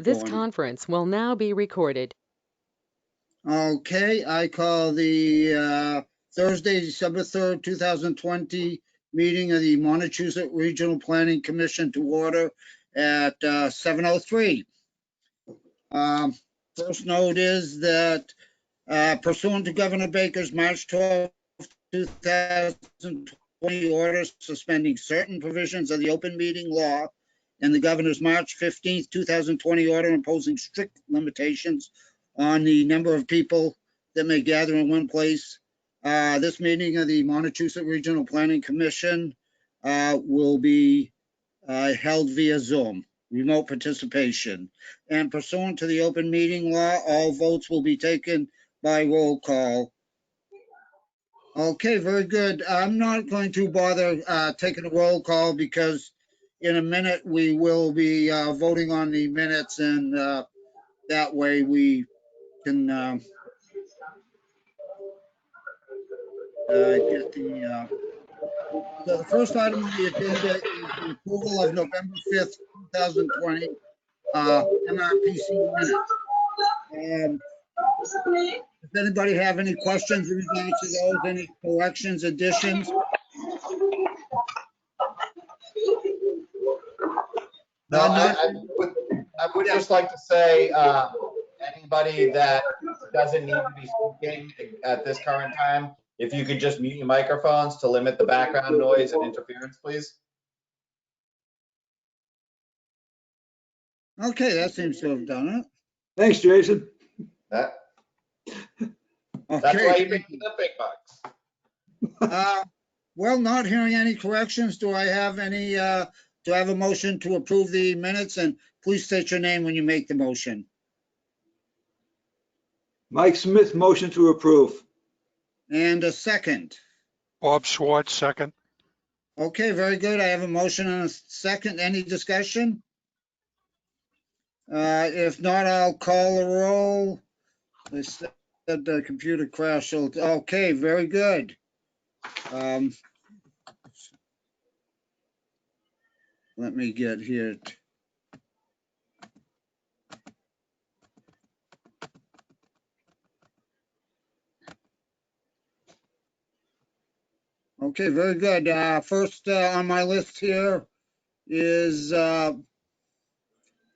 This conference will now be recorded. Okay, I call the Thursday, December 3rd, 2020 meeting of the Montechusett Regional Planning Commission to order at 7:03. First note is that pursuant to Governor Baker's March 12, 2020 order suspending certain provisions of the open meeting law and the governor's March 15th, 2020 order imposing strict limitations on the number of people that may gather in one place. This meeting of the Montechusett Regional Planning Commission will be held via Zoom, remote participation. And pursuant to the open meeting law, all votes will be taken by roll call. Okay, very good. I'm not going to bother taking a roll call because in a minute we will be voting on the minutes, and that way we can get the so the first item on the agenda is the approval of November 5th, 2020 MRPC minutes. Does anybody have any questions in regards to those, any corrections, additions? No, I would just like to say, anybody that doesn't need to be speaking at this current time, if you could just mute your microphones to limit the background noise and interference, please. Okay, that seems to have done it. Thanks, Jason. That's why Okay. you make the big bucks. Well, not hearing any corrections, do I have any, do I have a motion to approve the minutes? And please state your name when you make the motion. Mike Smith, motion to approve. And a second. Bob Schwartz, second. Okay, very good. I have a motion and a second. Any discussion? If not, I'll call the roll. They said the computer crashed. Okay, very good. Let me get here. Okay, very good. First on my list here is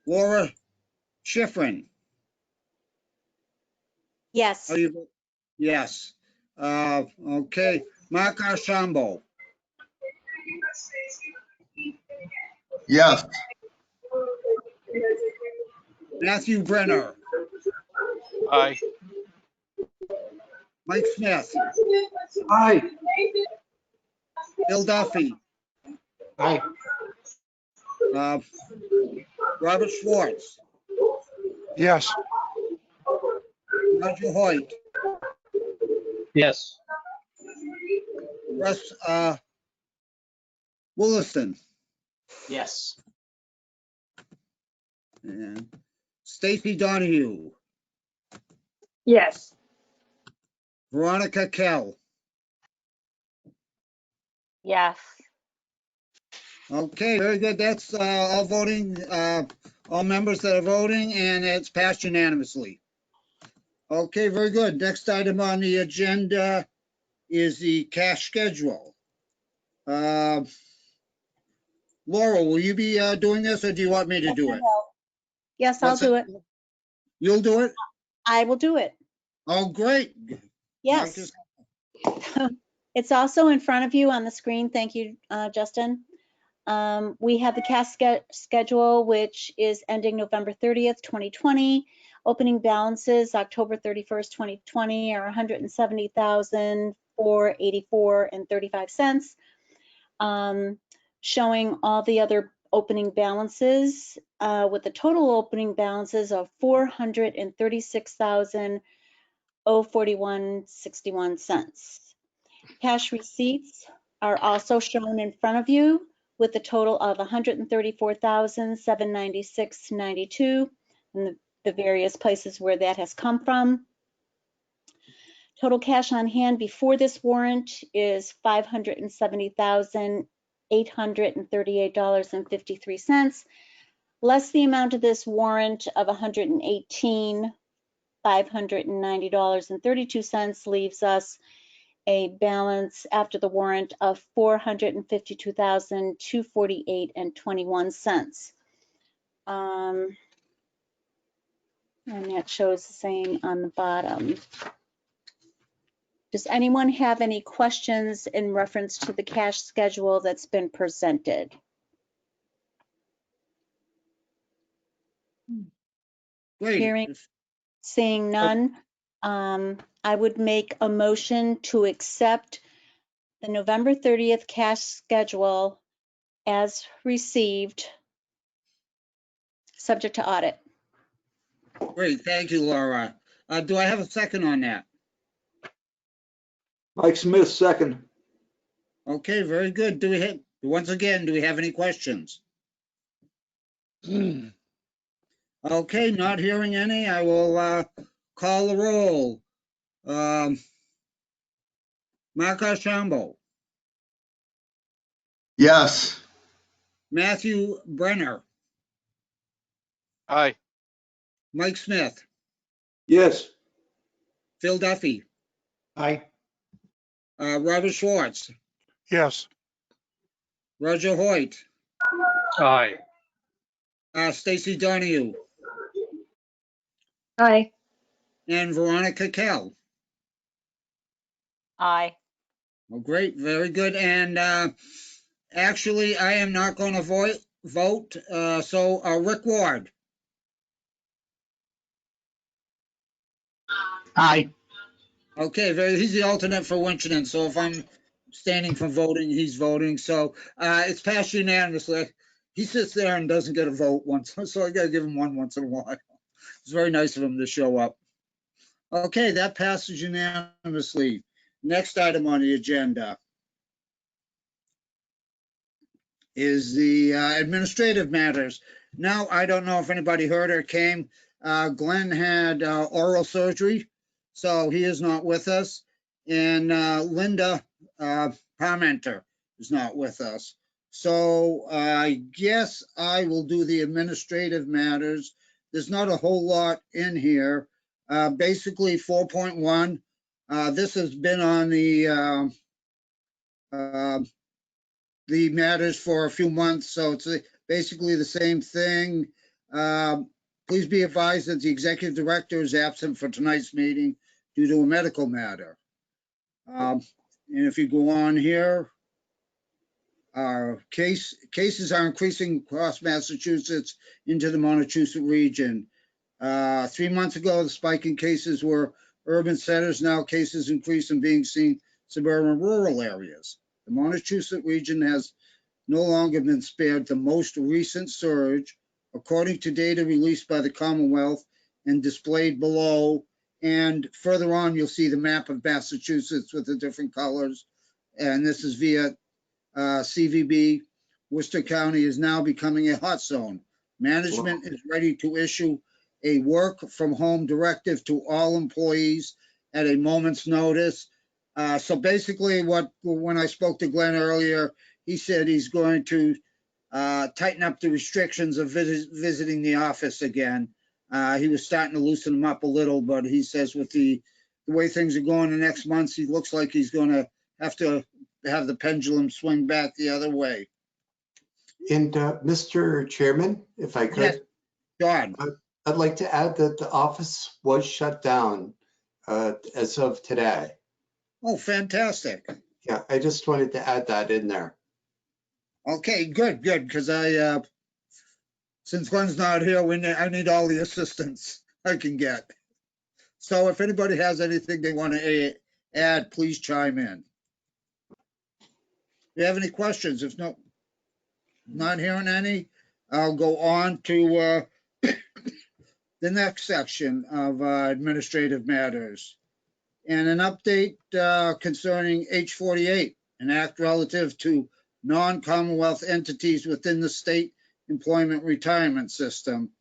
Laura Schifrin. Yes. Are you? Yes. Okay. Mark Archambault. Yes. Matthew Brenner. Aye. Mike Smith. Aye. Bill Duffy. Aye. Robert Schwartz. Yes. Roger Hoyt. Yes. Russ Williston. Yes. And Stacy Donahue. Yes. Veronica Kell. Yes. Okay, very good. That's all voting, all members that are voting, and it's passed unanimously. Okay, very good. Next item on the agenda is the cash schedule. Laura, will you be doing this, or do you want me to do it? Yes, I'll do it. You'll do it? I will do it. Oh, great. Yes. It's also in front of you on the screen. Thank you, Justin. We have the cash schedule, which is ending November 30th, 2020. Opening balances October 31st, 2020 are $170,484.35. Showing all the other opening balances with the total opening balances of $436,041.61. Cash receipts are also shown in front of you with a total of $134,796.92 and the various places where that has come from. Total cash on hand before this warrant is $570,838.53. less the amount of this warrant of $118,590.32 leaves us a balance after the warrant of $452,248.21. And that shows the same on the bottom. Does anyone have any questions in reference to the cash schedule that's been presented? Great. Hearing- Seeing none, I would make a motion to accept the November 30th cash schedule as received, subject to audit. Great, thank you, Laura. Do I have a second on that? Mike Smith, second. Okay, very good. Once again, do we have any questions? Okay, not hearing any, I will call the roll. Mark Archambault, Yes. Matthew Brenner, Aye. Mike Smith, Yes. Phil Duffy, Aye. Robert Schwartz, Yes. Roger Hoyt, Aye. Stacy Donahue, Aye. and Veronica Kell. Aye. Well, great, very good. And actually, I am not going to vote. So Rick Ward. Aye. Okay, he's the alternate for Winchendon. So if I'm standing for voting, he's voting. So it's passed unanimously. He sits there and doesn't get a vote once, so I got to give him one once in a while. It's very nice of him to show up. Okay, that passes unanimously. Next item on the agenda is the administrative matters. Now, I don't know if anybody heard or came. Glenn had oral surgery, so he is not with us. And Linda Parmenter is not with us. So I guess I will do the administrative matters. There's not a whole lot in here. Basically 4.1, this has been on the matters for a few months, so it's basically the same thing. Please be advised that the executive director is absent for tonight's meeting due to a medical matter. And if you go on here, cases are increasing across Massachusetts into the Montechusett region. 3 months ago, the spike in cases were urban centers. Now cases increase and being seen suburban rural areas. The Montechusett region has no longer been spared the most recent surge, according to data released by the Commonwealth and displayed below. And further on, you'll see the map of Massachusetts with the different colors. And this is via CVB. Worcester County is now becoming a hot zone. Management is ready to issue a work from home directive to all employees at a moment's notice. So basically when I spoke to Glenn earlier, he said he's going to tighten up the restrictions of visiting the office again. He was starting to loosen them up a little, but he says with the way things are going the next months, he looks like he's going to have the pendulum swing back the other way. And Mr. Chairman, if I Yes, could, John. I'd like to add that the office was shut down as of today. Oh, fantastic. Yeah, I just wanted to add that in there. Okay, good, because since Glenn's not here, I need all the assistance I can get. So if anybody has anything they want to add, please chime in. Do you have any questions? If not hearing any, I'll go on to the next section of administrative matters. And an update concerning H48, an act relative to non-Commonwealth entities within the state employment retirement system.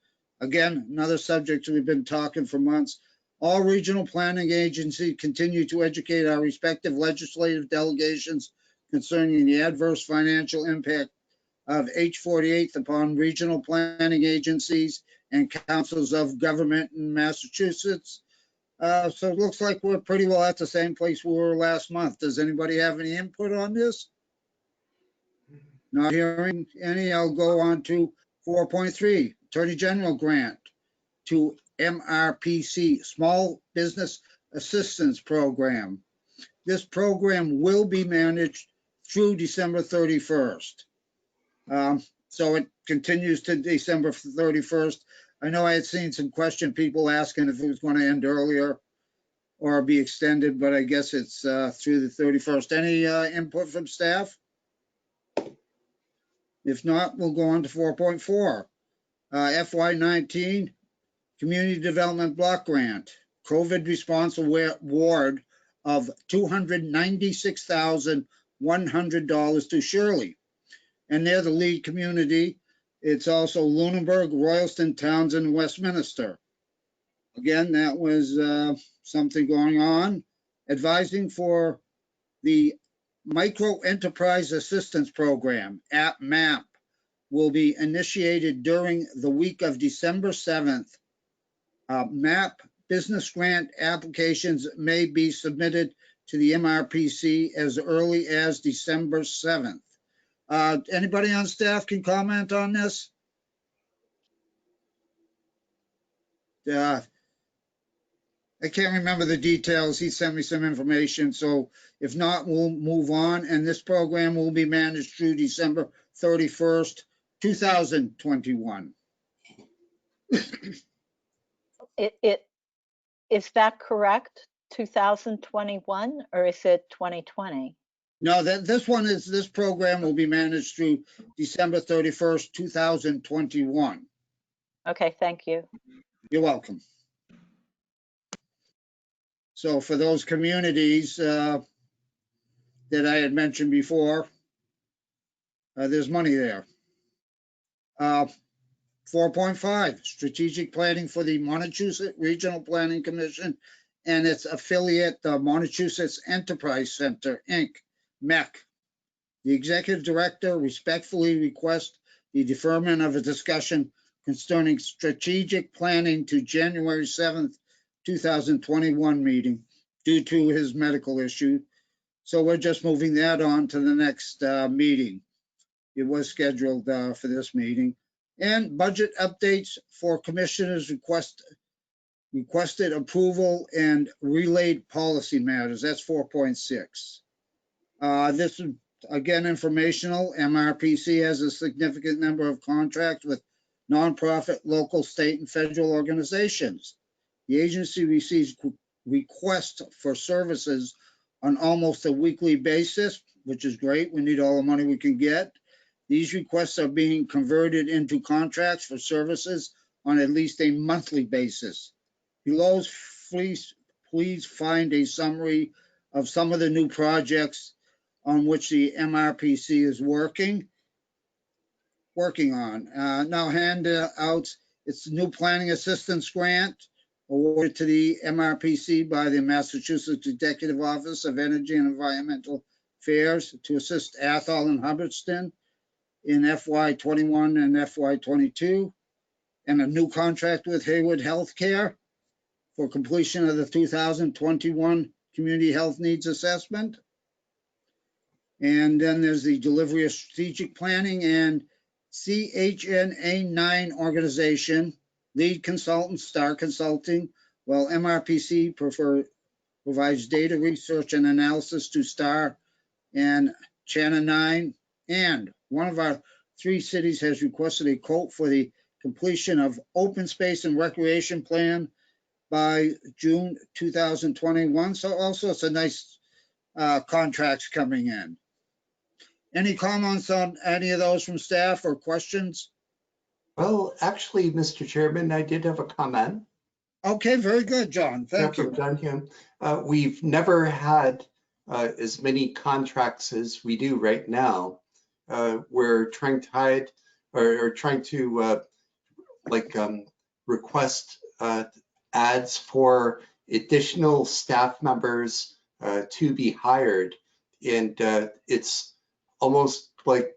Again, another subject we've been talking for months. All regional planning agencies continue to educate our respective legislative delegations concerning the adverse financial impact of H48 upon regional planning agencies and councils of government in Massachusetts. So it looks like we're pretty well at the same place we were last month. Does anybody have any input on this? Not hearing any, I'll go on to 4.3, Attorney General grant to MRPC, Small Business Assistance Program. This program will be managed through December 31st. So it continues to December 31st. I know I had seen some people asking if it was going to end earlier or be extended, but I guess it's through the 31st. Any input from staff? If not, we'll go on to 4.4. FY19 Community Development Block Grant, COVID Response Award of $296,100 to Shirley. And they're the lead community. It's also Lunenburg, Royalston, Townsend, Westminster. Again, that was something going on. Advising for the Micro Enterprise Assistance Program, MAP, will be initiated during the week of December 7th. MAP business grant applications may be submitted to the MRPC as early as December 7th. Anybody on staff can comment on this? I can't remember the details. He sent me some information. So if not, we'll move on. And this program will be managed through December 31st, 2021. Is that correct? 2021 or is it 2020? No, this program will be managed through December 31st, 2021. Okay, thank you. You're welcome. So for those communities that I had mentioned before, there's money there. 4.5, strategic planning for the Montechusett Regional Planning Commission and its affiliate, the Montechusett Enterprise Center, Inc., MEC. The executive director respectfully requests the deferment of a discussion concerning strategic planning to January 7th, 2021 meeting due to his medical issue. So we're just moving that on to the next meeting. It was scheduled for this meeting. And budget updates for commissioners requested approval and relayed policy matters. That's 4.6. This is again informational. MRPC has a significant number of contracts with nonprofit, local, state, and federal organizations. The agency receives requests for services on almost a weekly basis, which is great. We need all the money we can get. These requests are being converted into contracts for services on at least a monthly basis. Below, please find a summary of some of the new projects on which the MRPC is working on. Now handouts, it's the new planning assistance grant awarded to the MRPC by the Massachusetts Executive Office of Energy and Environmental Affairs to assist Athol and Hubbardston in FY21 and FY22, and a new contract with Hayward Healthcare for completion of the 2021 Community Health Needs Assessment. And then there's the delivery of strategic planning and CHNA 9 organization, lead consultant, Star Consulting, while MRPC provides data research and analysis to Star and Channel 9. And one of our 3 cities has requested a quote for the completion of open space and recreation plan by June 2021. So also it's a nice contracts coming in. Any comments on any of those from staff or questions? Well, actually, Mr. Chairman, I did have a comment. Okay, very good, John. Thank you. We've never had as many contracts as we do right now. We're trying to hide or trying to request ads for additional staff members to be hired. And it's almost like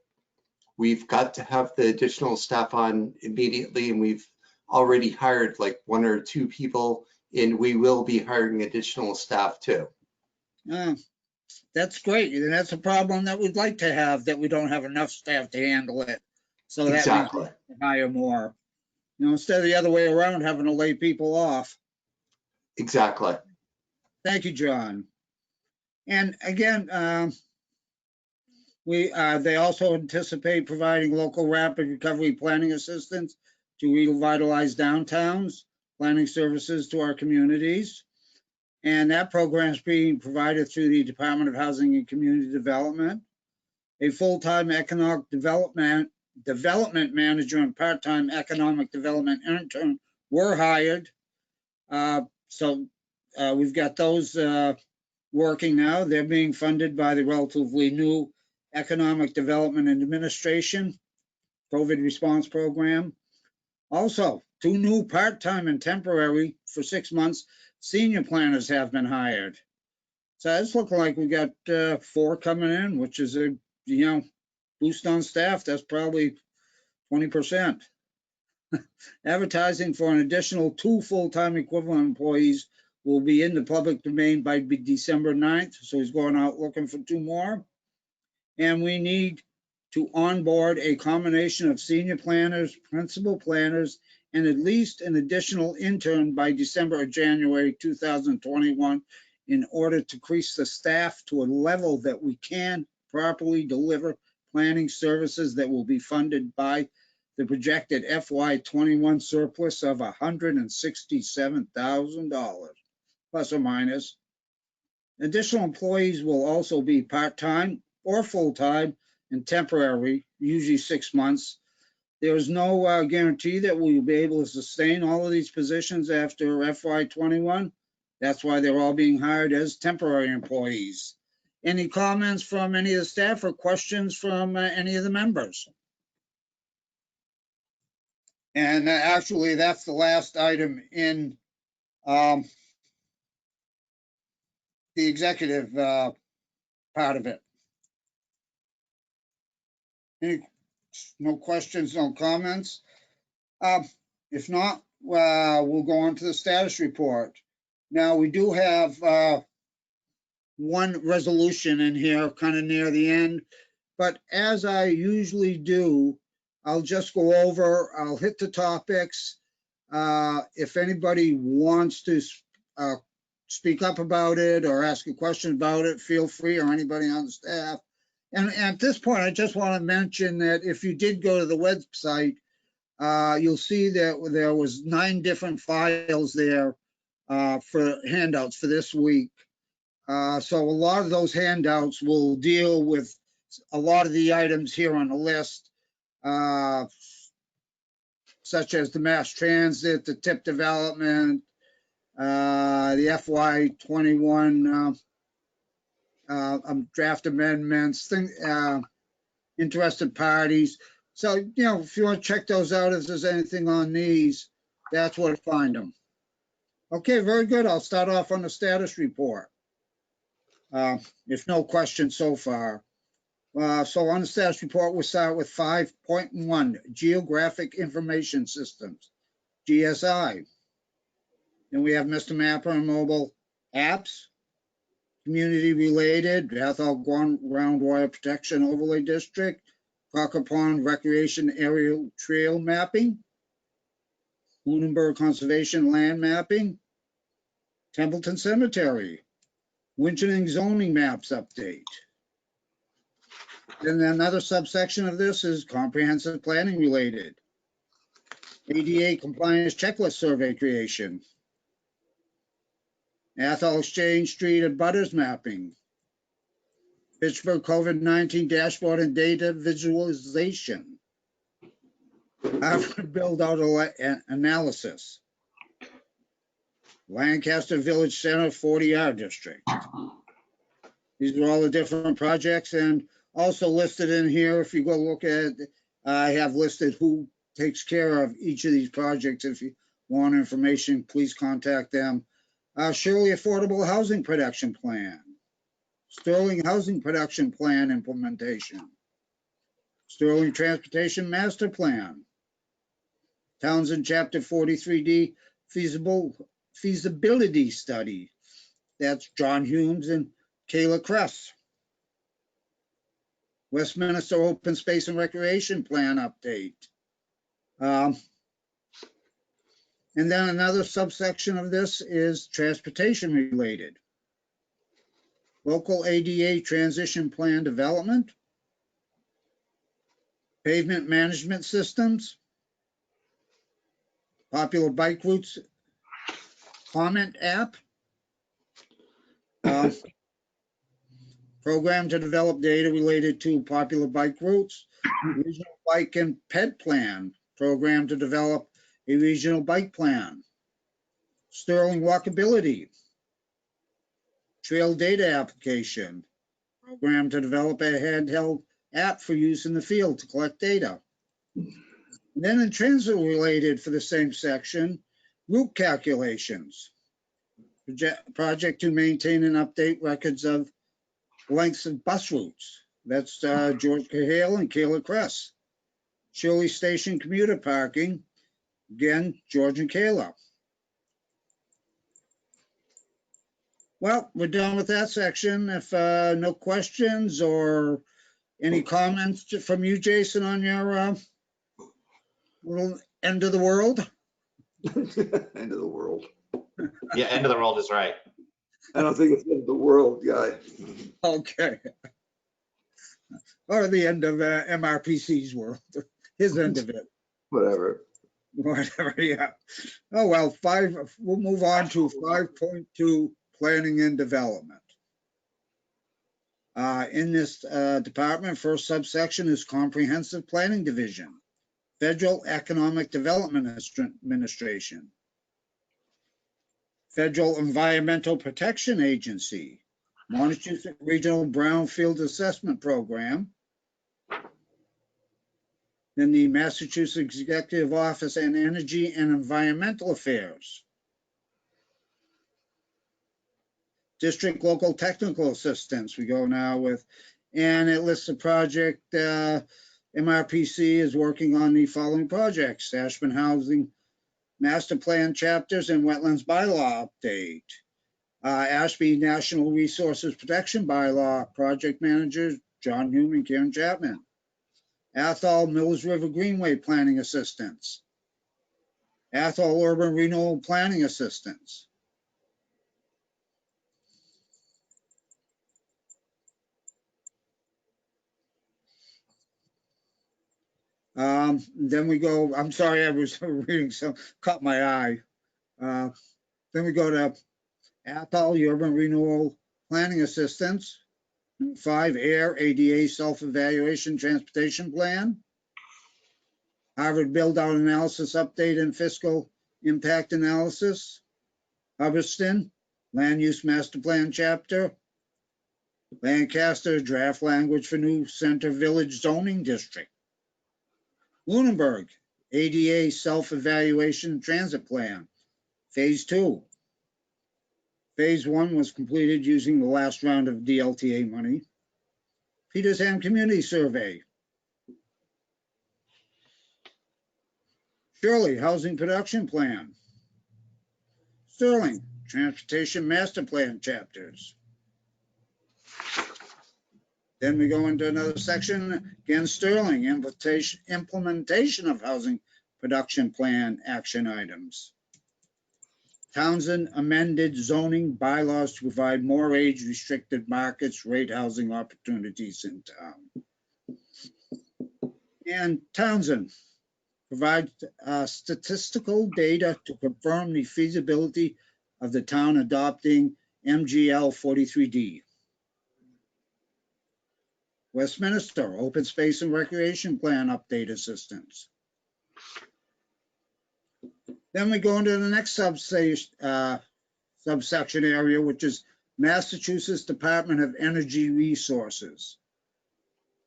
we've got to have the additional staff on immediately, and we've already hired like 1 or 2 people, and we will be hiring additional staff too. That's great. And that's a problem that we'd like to have, that we don't have enough staff to handle it. So that means Exactly. we hire more. You know, instead of the other way around, having to lay people off. Exactly. Thank you, John. And again, they also anticipate providing local rapid recovery planning assistance to revitalize downtowns, planning services to our communities. And that program is being provided through the Department of Housing and Community Development. A full-time economic development manager and part-time economic development intern were hired. So we've got those working now. They're being funded by the relatively new Economic Development and Administration COVID response program. Also, 2 new part-time and temporary for 6 months senior planners have been hired. So it's looking like we got 4 coming in, which is a boost on staff. That's probably 20%. Advertising for an additional 2 full-time equivalent employees will be in the public domain by December 9th. So he's going out looking for 2 more. And we need to onboard a combination of senior planners, principal planners, and at least an additional intern by December or January 2021 in order to increase the staff to a level that we can properly deliver planning services that will be funded by the projected FY21 surplus of $167,000, plus or minus. Additional employees will also be part-time or full-time and temporary, usually 6 months. There is no guarantee that we will be able to sustain all of these positions after FY21. That's why they're all being hired as temporary employees. Any comments from any of the staff or questions from any of the members? And actually, that's the last item in the executive part of it. No questions, no comments? If not, we'll go on to the status report. Now, we do have 1 resolution in here kind of near the end, but as I usually do, I'll just go over, I'll hit the topics. If anybody wants to speak up about it or ask a question about it, feel free, or anybody on the staff. And at this point, I just want to mention that if you did go to the website, you'll see that there was 9 different files there for handouts for this week. So a lot of those handouts will deal with a lot of the items here on the list, such as the mass transit, the TIP development, the FY21 draft amendments, interested parties. So, if you want to check those out, if there's anything on these, that's where to find them. Okay, very good. I'll start off on the status report. If no questions so far. So on the status report, we'll start with 5.1, Geographic Information Systems, GSI. Then we have Mr. Mapper and mobile apps, community related, Athol Groundwater Protection Overlay District, Crocker Pond Recreation Aerial Trail Mapping, Lunenburg Conservation Land Mapping, Templeton Cemetery, Winchton Zoning Maps Update. Then another subsection of this is comprehensive planning related. ADA compliance checklist survey creation. Athol Exchange Street and Butters mapping. Pittsburgh COVID-19 dashboard and data visualization. Harvard build out analysis. Lancaster Village Center 40R district. These are all the different projects, and also listed in here, if you go look at, I have listed who takes care of each of these projects. If you want information, please contact them. Shirley Affordable Housing Production Plan. Sterling Housing Production Plan implementation. Sterling Transportation Master Plan. Townsend Chapter 43D feasibility study. That's John Humes and Kayla Kress. Westminster Open Space and Recreation Plan update. And then another subsection of this is transportation related. Local ADA transition plan development, pavement management systems, popular bike routes comment app, program to develop data related to popular bike routes, regional bike and ped plan, program to develop a regional bike plan, Sterling walkability, trail data application, program to develop a handheld app for use in the field to collect data. And then in transit related for the same section, route calculations, project to maintain and update records of lengths of bus routes. That's George Cahill and Kayla Kress. Shirley Station commuter parking, again, George and Kayla. Well, we're done with that section. If no questions or any comments from you, Jason, on your little end of the world? End of the world. Yeah, end of the world is right. I don't think it's end of the world, guy. Okay. Or the end of MRPC's world, his end of it. Whatever. Whatever, yeah. Oh, well, we'll move on to 5.2, planning and development. In this department, first subsection is comprehensive planning division, Federal Economic Development Administration, Federal Environmental Protection Agency, Montezuma Regional Brownfield Assessment Program, then the Massachusetts Executive Office on Energy and Environmental Affairs, District Local Technical Assistance, we go now with, and it lists a project, MRPC is working on the following projects: Ashburn Housing Master Plan chapters and Wetlands Bylaw update. Ashby National Resources Protection Bylaw project managers, John Hume and Karen Chapman. Athol Mills River Greenway Planning Assistance. Athol Urban Renewal Planning Assistance. Then we go, I'm sorry, I was reading some, caught my eye. Then we go to Athol Urban Renewal Planning Assistance. 5, AIR ADA Self-Evaluation Transportation Plan. Harvard Build-Out Analysis Update and Fiscal Impact Analysis. Hubbardston Land Use Master Plan Chapter. Lancaster Draft Language for New Center Village Zoning District. Lunenburg ADA Self-Evaluation Transit Plan, Phase 2. Phase 1 was completed using the last round of DLTA money. Petersham Community Survey. Shirley Housing Production Plan. Sterling Transportation Master Plan chapters. Then we go into another section, again, Sterling implementation of Housing Production Plan action items. Townsend amended zoning bylaws to provide more age-restricted markets, rate housing opportunities in town. And Townsend provides statistical data to confirm the feasibility of the town adopting MGL 43D. Westminster Open Space and Recreation Plan update assistance. Then we go into the next subsection area, which is Massachusetts Department of Energy Resources.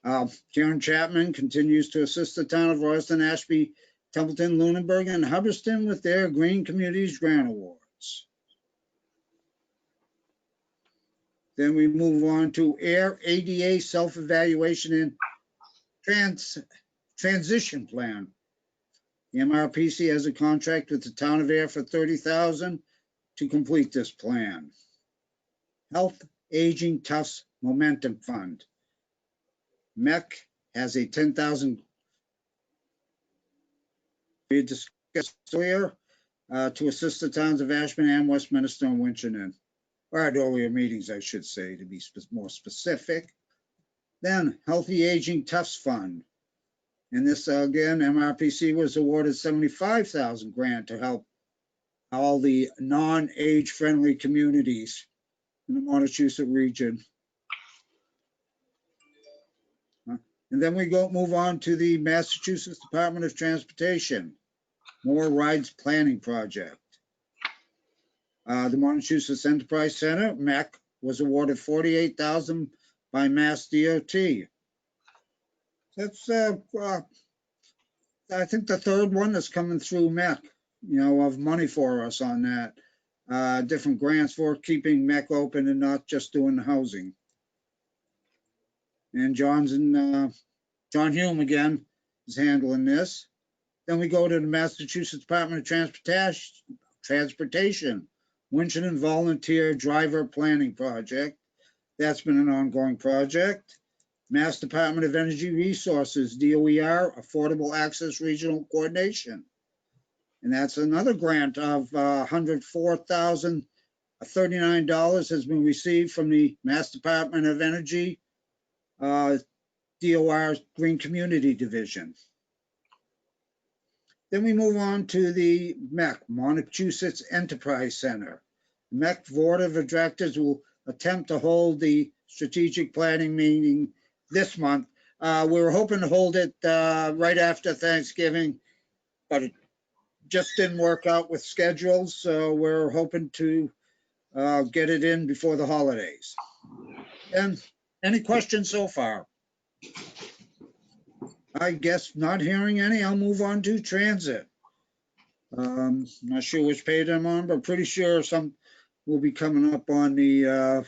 Karen Chapman continues to assist the town of Royston, Ashby, Templeton, Lunenburg, and Hubbardston with their Green Communities Grant Awards. Then we move on to AIR ADA Self-Evaluation and Transition plan. The MRPC has a contract with the town of Air for $30,000 to complete this plan. Health Aging Toughs Momentum Fund. MEC has a $10,000 we discussed earlier to assist the towns of Ashland and Westminster and Winchendon, or at earlier meetings, I should say, to be more specific. Then Healthy Aging Toughs Fund. And this, again, MRPC was awarded $75,000 grant to help all the non-age friendly communities in the Montechusett region. And then we move on to the Massachusetts Department of Transportation, More Rides Planning Project. The Montechusett Enterprise Center, MEC, was awarded $48,000 by Mass DOT. That's, I think the third one that's coming through MEC, of money for us on that. Different grants for keeping MEC open and not just doing the housing. And John Hume again is handling this. Then we go to the Massachusetts Department of Transportation, Winchendon Volunteer Driver Planning Project. That's been an ongoing project. Mass Department of Energy Resources, DOER, Affordable Access Regional Coordination. And that's another grant of $104,039 has been received from the Mass Department of Energy, DOR Green Community Division. Then we move on to the MEC, Montechusett Enterprise Center. The MEC Board of Directors will attempt to hold the strategic planning meeting this month. We were hoping to hold it right after Thanksgiving, but it just didn't work out with schedules. So we're hoping to get it in before the holidays. And any questions so far? I guess not hearing any, I'll move on to transit. Not sure which page I'm on, but pretty sure some will be coming up on the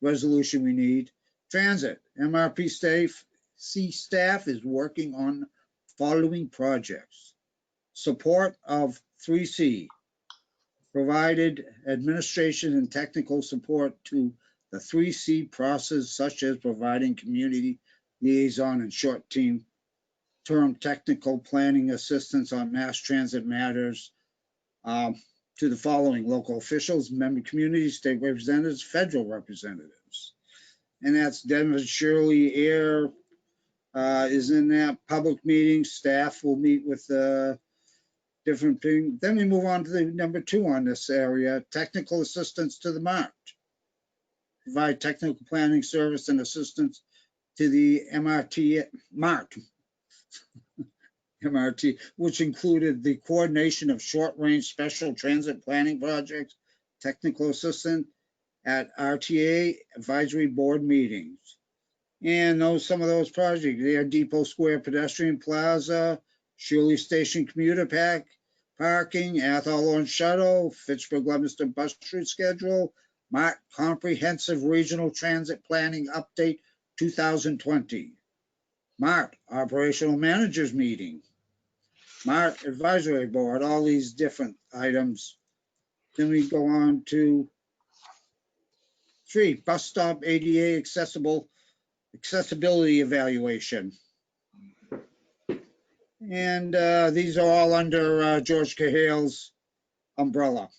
resolution we need. Transit, MRPC staff is working on following projects. Support of 3C, provided administration and technical support to the 3C process, such as providing community liaison and short-term technical planning assistance on mass transit matters to the following: local officials, member communities, state representatives, federal representatives. And that's Denver Shirley Air is in that public meeting. Staff will meet with different things. Then we move on to the number 2 on this area, technical assistance to the MART. Provide technical planning service and assistance to the MART, which included the coordination of short-range special transit planning projects, technical assistance at RTA advisory board meetings. And some of those projects, they are Depot Square Pedestrian Plaza, Shirley Station Commuter Parking, Athol on Shuttle, Fitchburg Leominster Bus Route Schedule, MART Comprehensive Regional Transit Planning Update 2020. MART Operational Managers Meeting, MART Advisory Board, all these different items. Then we go on to 3, Bus Stop ADA Accessibility Evaluation. And these are all under George Cahale's umbrella.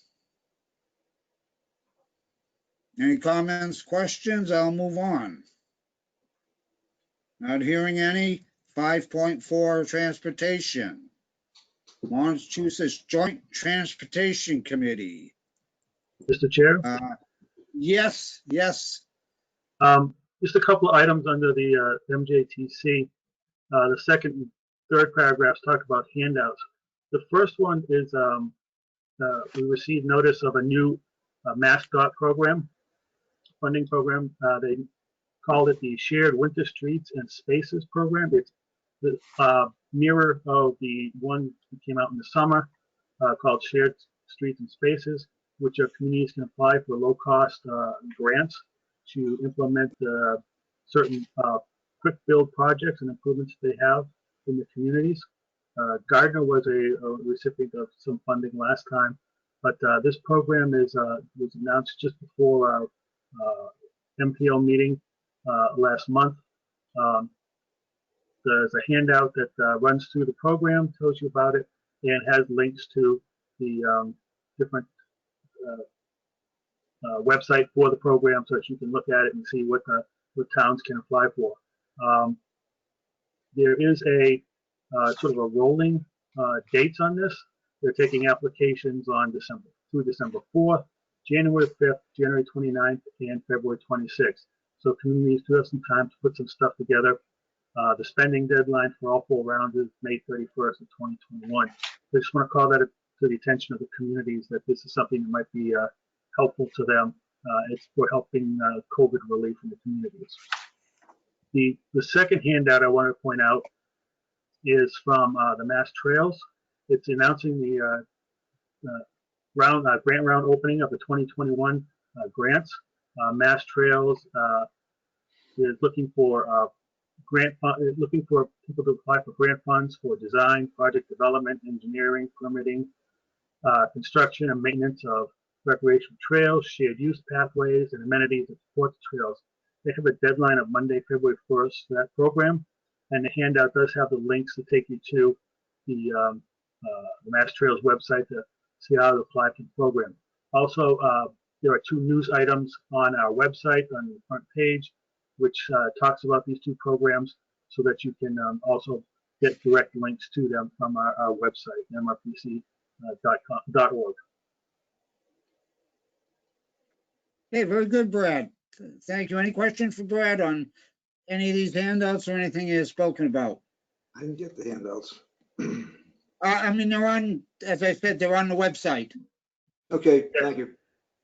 Any comments, questions? I'll move on. Not hearing any. 5.4 Transportation. Montechusett Joint Transportation Committee. Mr. Chair, Yes. just a couple of items under the MJTC. The second and third paragraphs talk about handouts. The first one is we received notice of a new MassDOT program, funding program. They called it the Shared Winter Streets and Spaces Program. It's the mirror of the one that came out in the summer called Shared Streets and Spaces, which our communities can apply for low-cost grants to implement certain quick build projects and improvements they have in the communities. Gardner was a recipient of some funding last time, but this program was announced just before our MPO meeting last month. There's a handout that runs through the program, tells you about it, and has links to the different website for the program so that you can look at it and see what towns can apply for. There is a sort of a rolling dates on this. They're taking applications on through December 4th, January 5th, January 29th, and February 26th. So communities do have some time to put some stuff together. The spending deadline for all 4 rounds is May 31st of 2021. I just want to call that to the attention of the communities that this is something that might be helpful to them. It's for helping COVID relief in the communities. The second handout I want to point out is from the Mass Trails. It's announcing the grant round opening of the 2021 grants. Mass Trails is looking for people to apply for grant funds for design, project development, engineering, permitting, construction and maintenance of recreational trails, shared use pathways, and amenities that support the trails. They have a deadline of Monday, February 1st for that program, and the handout does have the links to take you to the Mass Trails website to see how to apply for the program. Also, there are 2 news items on our website on the front page, which talks about these 2 programs so that you can also get direct links to them from our website, mrpc.org. Okay, very good, Brad. Thank you. Any questions for Brad on any of these handouts or anything he has spoken about? I didn't get the handouts. I mean, they're on, as I said, they're on the website. Okay, thank you.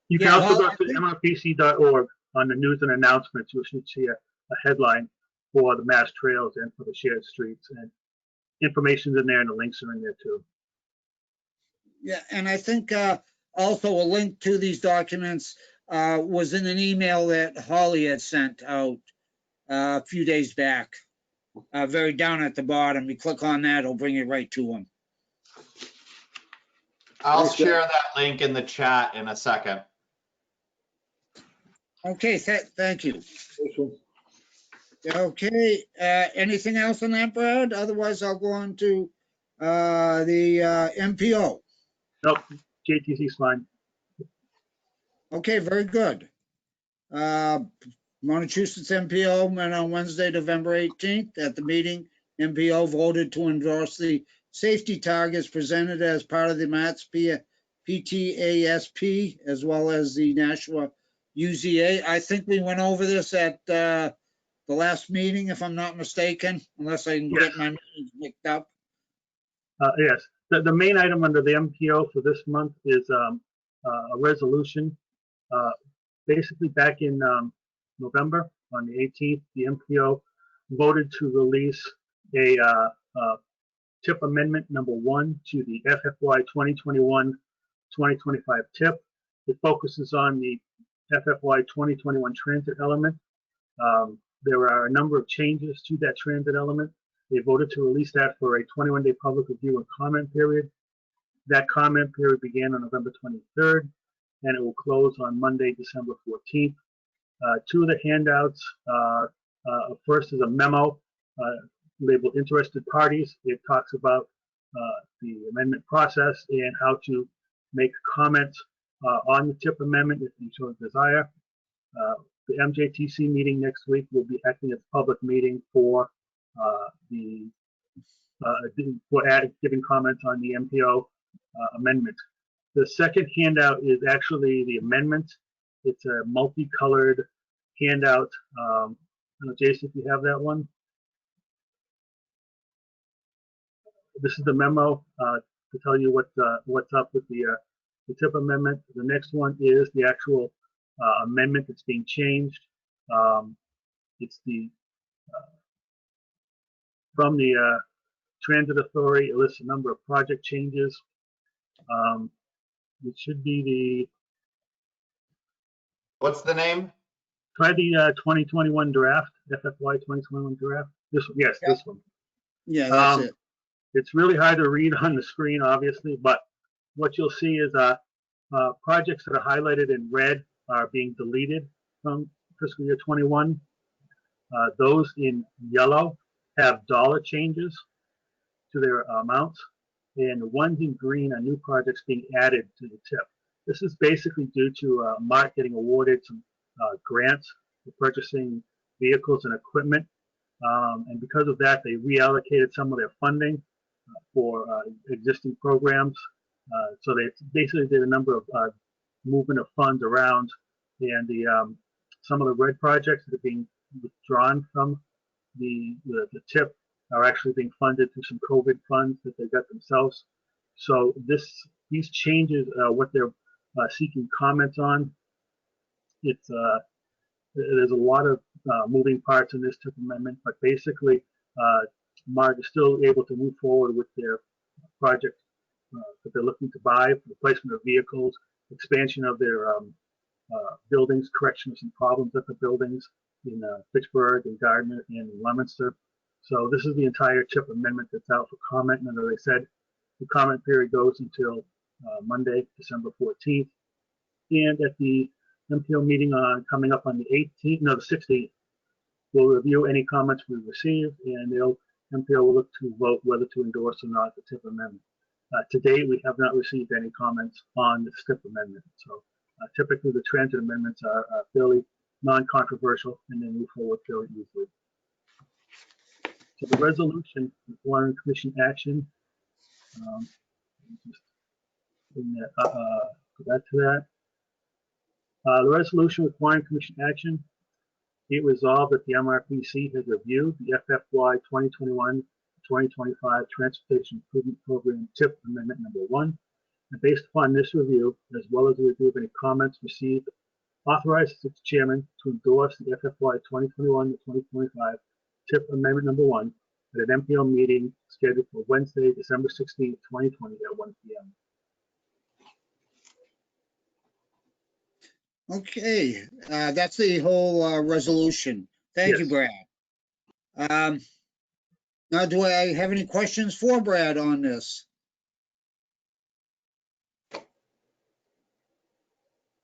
You can Yeah, also well, go to mrpc.org on the news and announcements. You should see a headline for the Mass Trails and for the shared streets, and information's in there and the links are in there too. Yeah, and I think also a link to these documents was in an email that Holly had sent out a few days back. Very down at the bottom. You click on that, it'll bring you right to them. I'll Thanks, Jeff. share that link in the chat in a second. Okay, thank you. This one. Okay, anything else on that, Brad? Otherwise, I'll go on to the MPO. Nope, JTC's fine. Okay, very good. Massachusetts MPO met on Wednesday, November 18th. At the meeting, MPO voted to endorse the safety targets presented as part of the MATS PTASP, as well as the Nashua UZA. I think we went over this at the last meeting, if I'm not mistaken, unless I can get my meetings mixed up. Yes, the main item under the MPO for this month is a resolution. Basically, back in November, on the 18th, the MPO voted to release a TIP amendment number 1 to the FFY 2021-2025 TIP. It focuses on the FFY 2021 transit element. There are a number of changes to that transit element. They voted to release that for a 21-day public review and comment period. That comment period began on November 23rd, and it will close on Monday, December 14th. 2 of the handouts, first is a memo labeled Interested Parties. It talks about the amendment process and how to make comments on the TIP amendment if you so desire. The MJTC meeting next week will be acting as a public meeting for giving comments on the MPO amendment. The second handout is actually the amendment. It's a multicolored handout. I don't know, Jason, if you have that one. This is the memo to tell you what's up with the TIP amendment. The next one is the actual amendment that's being changed. It's the from the Transit Authority. It lists a number of project changes. It should be What's the name? try the 2021 draft. FFY 2021 draft? This one, yes, this one. Yeah, that's it. It's really hard to read on the screen, obviously, but what you'll see is projects that are highlighted in red are being deleted from fiscal year 21. Those in yellow have dollar changes to their amounts, and the ones in green are new projects being added to the TIP. This is basically due to Mart getting awarded some grants for purchasing vehicles and equipment. And because of that, they reallocated some of their funding for existing programs. So they basically did a number of movement of funds around, and some of the red projects that are being withdrawn from the TIP are actually being funded through some COVID funds that they got themselves. So these changes, what they're seeking comments on, there's a lot of moving parts in this TIP amendment, but basically Mart is still able to move forward with their project that they're looking to buy for replacement of vehicles, expansion of their buildings, correction of some problems at the buildings in Fitchburg and Gardner and Leominster. So this is the entire TIP amendment that's out for comment. And as I said, the comment period goes until Monday, December 14th. And at the MPO meeting coming up on the 16th, we'll review any comments we receive, and MPO will look to vote whether to endorse or not the TIP amendment. To date, we have not received any comments on the TIP amendment. So typically the transit amendments are fairly non-controversial and then move forward fairly easily. So the resolution requiring commission action, just bring that, go back to that. The resolution requiring commission action, be it resolved that the MRPC has reviewed the FFY 2021-2025 Transportation Improvement Program TIP Amendment Number 1, and based upon this review, as well as the review of any comments received, authorizes its chairman to endorse the FFY 2021-2025 TIP Amendment Number 1 at an MPO meeting scheduled for Wednesday, December 16, 2020 at 1 p.m. Okay, that's the whole resolution. Thank you, Yes. Brad. Now, do I have any questions for Brad on this?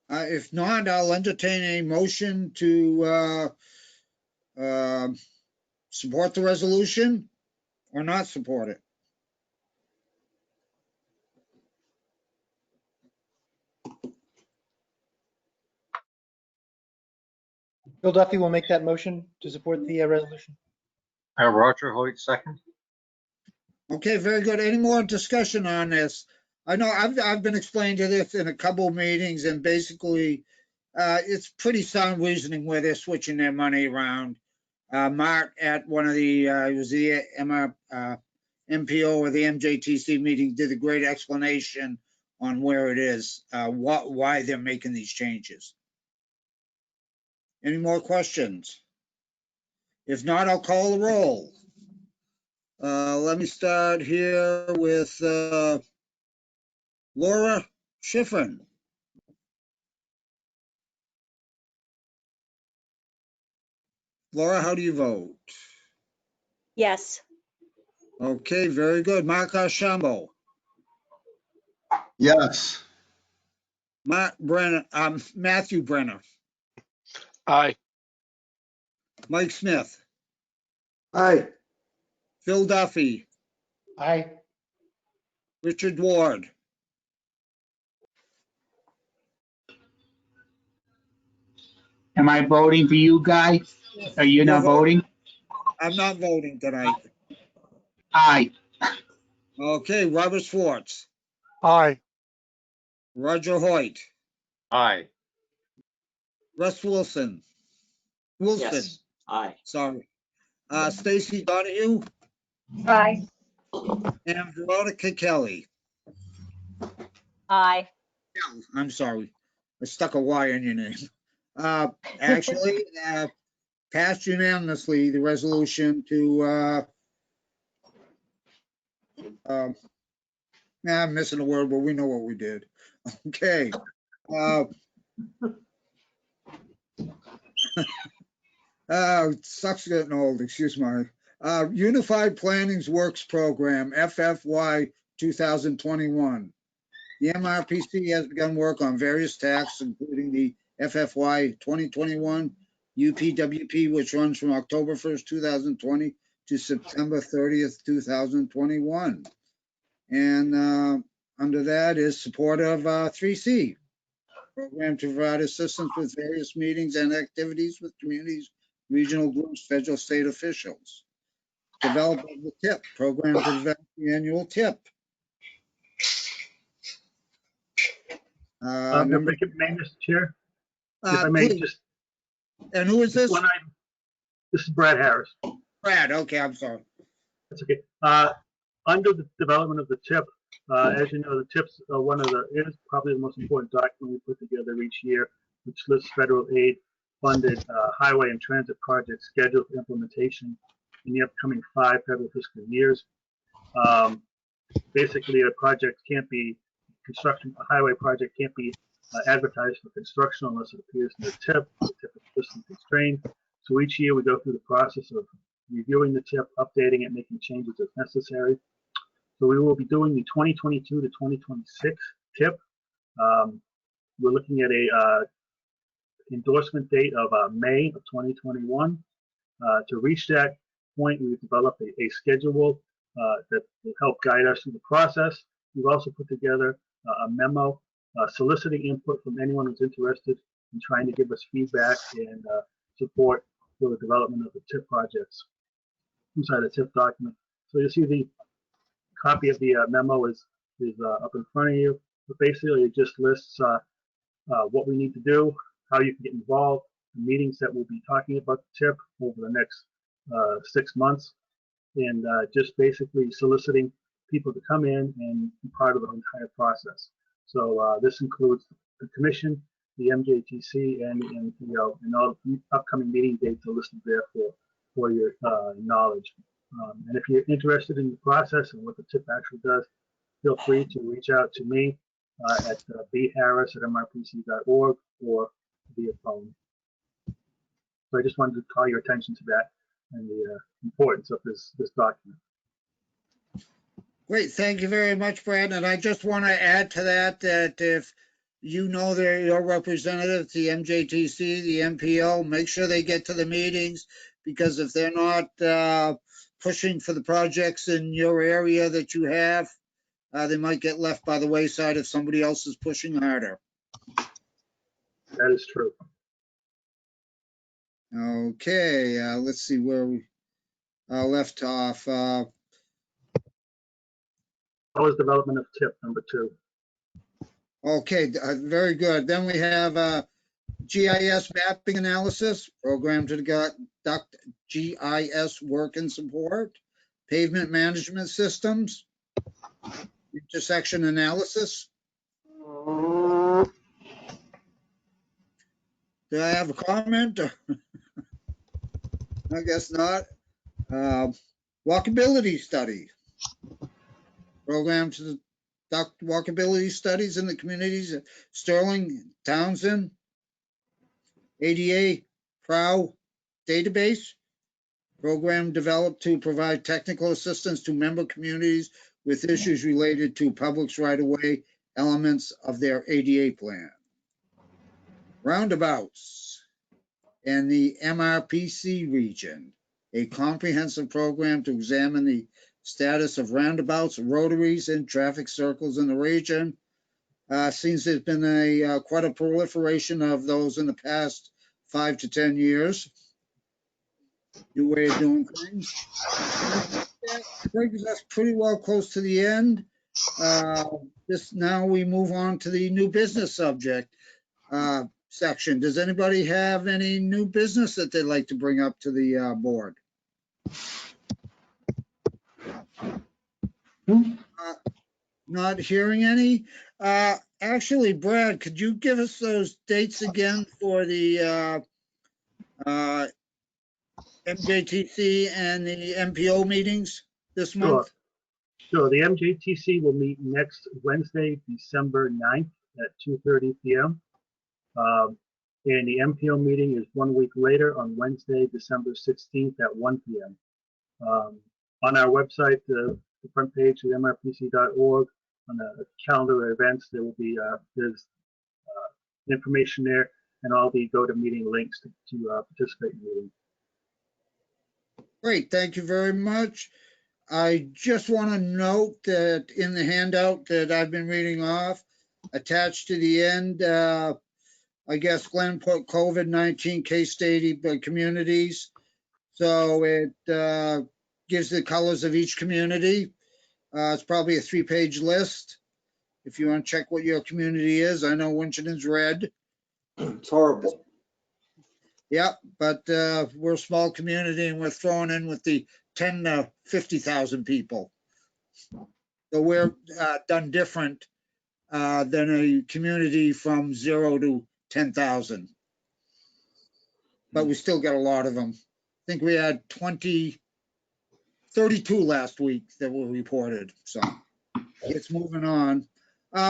If not, I'll entertain a motion to support the resolution or not support it. Bill Duffy will make that motion to support the resolution. Roger Hoyt, second. Okay, very good. Any more discussion on this? I know I've been explaining to this in a couple of meetings, and basically it's pretty sound reasoning where they're switching their money around. Mart at one of the it was the MPO or the MJTC meeting did a great explanation on where it is, why they're making these changes. Any more questions? If not, I'll call the roll. Let me start here with Laura Schifrin. Laura, how do you vote? Yes. Okay, very good. Mark Ashambo. Yes. Matthew Brenner. Aye. Mike Smith. Aye. Phil Duffy. Aye. Richard Ward. Am I voting for you guys? Are you not voting? I'm not voting tonight. Aye. Okay, Robert Schwartz. Aye. Roger Hoyt. Aye. Russ Wilson. Yes. Aye. Sorry. Stacy Donahue. Aye. And Veronica Kelly. Aye. I'm sorry. I stuck a Y in your name. Actually, passed unanimously the resolution to, I'm missing a word, but we know what we did. Okay. Sucks getting old, excuse my. Unified Planning's Works Program, FFY 2021. The MRPC has begun work on various tasks, including the FFY 2021 UPWP, which runs from October 1st, 2020 to September 30th, 2021. And under that is support of 3C, program to provide assistance with various meetings and activities with communities, regional groups, federal, state officials. Development of the TIP, program to develop the annual TIP. If I could, Mr. Chair, if I may Please. just. And who is this? One item. This is Brad Harris. Brad, okay, I'm sorry. That's okay. Under the development of the TIP, as you know, the TIP's is probably the most important document we put together each year, which lists federal aid funded highway and transit projects scheduled for implementation in the upcoming 5 federal fiscal years. Basically, a highway project can't be advertised for construction unless it appears in the TIP. The TIP is fiscally constrained. So each year we go through the process of reviewing the TIP, updating it, making changes as necessary. So we will be doing the 2022 to 2026 TIP. We're looking at a endorsement date of May of 2021. To reach that point, we've developed a schedule that will help guide us through the process. We've also put together a memo soliciting input from anyone who's interested in trying to give us feedback and support for the development of the TIP projects inside the TIP document. So you'll see the copy of the memo is up in front of you. But basically, it just lists what we need to do, how you can get involved, the meetings that we'll be talking about the TIP over the next 6 months, and just basically soliciting people to come in and be part of the entire process. So this includes the commission, the MJTC, and the NPO, and all the upcoming meeting dates are listed there for your knowledge. And if you're interested in the process and what the TIP actually does, feel free to reach out to me at bharris@mrpc.org or via phone. So I just wanted to call your attention to that and the importance of this document. Great, thank you very much, Brad. And I just want to add to that, that if you know they're your representative, the MJTC, the MPO, make sure they get to the meetings, because if they're not pushing for the projects in your area that you have, they might get left by the wayside if somebody else is pushing harder. That is true. Okay, let's see where we left off. That was development of TIP number 2. Okay, very good. Then we have GIS mapping analysis, program to conduct GIS work and support, pavement management systems, intersection analysis. Do I have a comment? I guess not. Walkability study. Program to conduct walkability studies in the communities of Sterling, Townsend. ADA PROW database. Program developed to provide technical assistance to member communities with issues related to public's right-of-way elements of their ADA plan. Roundabouts and the MRPC region, a comprehensive program to examine the status of roundabouts, rotaries, and traffic circles in the region. Seems there's been quite a proliferation of those in the past 5 to 10 years. New way of doing things. That brings us pretty well close to the end. Now we move on to the new business subject section. Does anybody have any new business that they'd like to bring up to the board? Not hearing any. Actually, Brad, could you give us those dates again for the MJTC and the MPO meetings this month? Sure. The MJTC will meet next Wednesday, December 9th at 2:30 p.m. And the MPO meeting is 1 week later on Wednesday, December 16th at 1 p.m. On our website, the front page of mrpc.org, on the calendar of events, there will be there's information there and all the GoToMeeting links to participate in the meeting. Great, thank you very much. I just want to note that in the handout that I've been reading off, attached to the end, I guess Glenn put COVID-19 case study by communities. So it gives the colors of each community. It's probably a 3-page list. If you want to check what your community is, I know Winchendon's red. It's horrible. Yep, but we're a small community and we're thrown in with the 10 to 50,000 people. So we're done different than a community from 0 to 10,000. But we still got a lot of them. I think we had 32 last week that were reported. So it's moving on.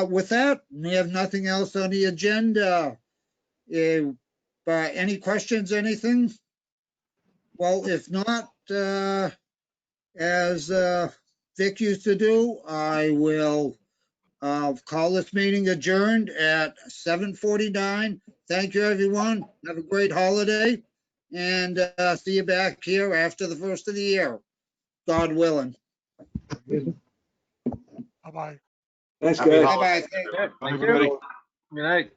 With that, we have nothing else on the agenda. Any questions, anything? Well, if not, as Vic used to do, I will call this meeting adjourned at 7:49. Thank you, everyone. Have a great holiday, and see you back here after the first of the year, God willing. Bye-bye. Thanks, Happy guys. holidays. Bye-bye. Thank you. Good night.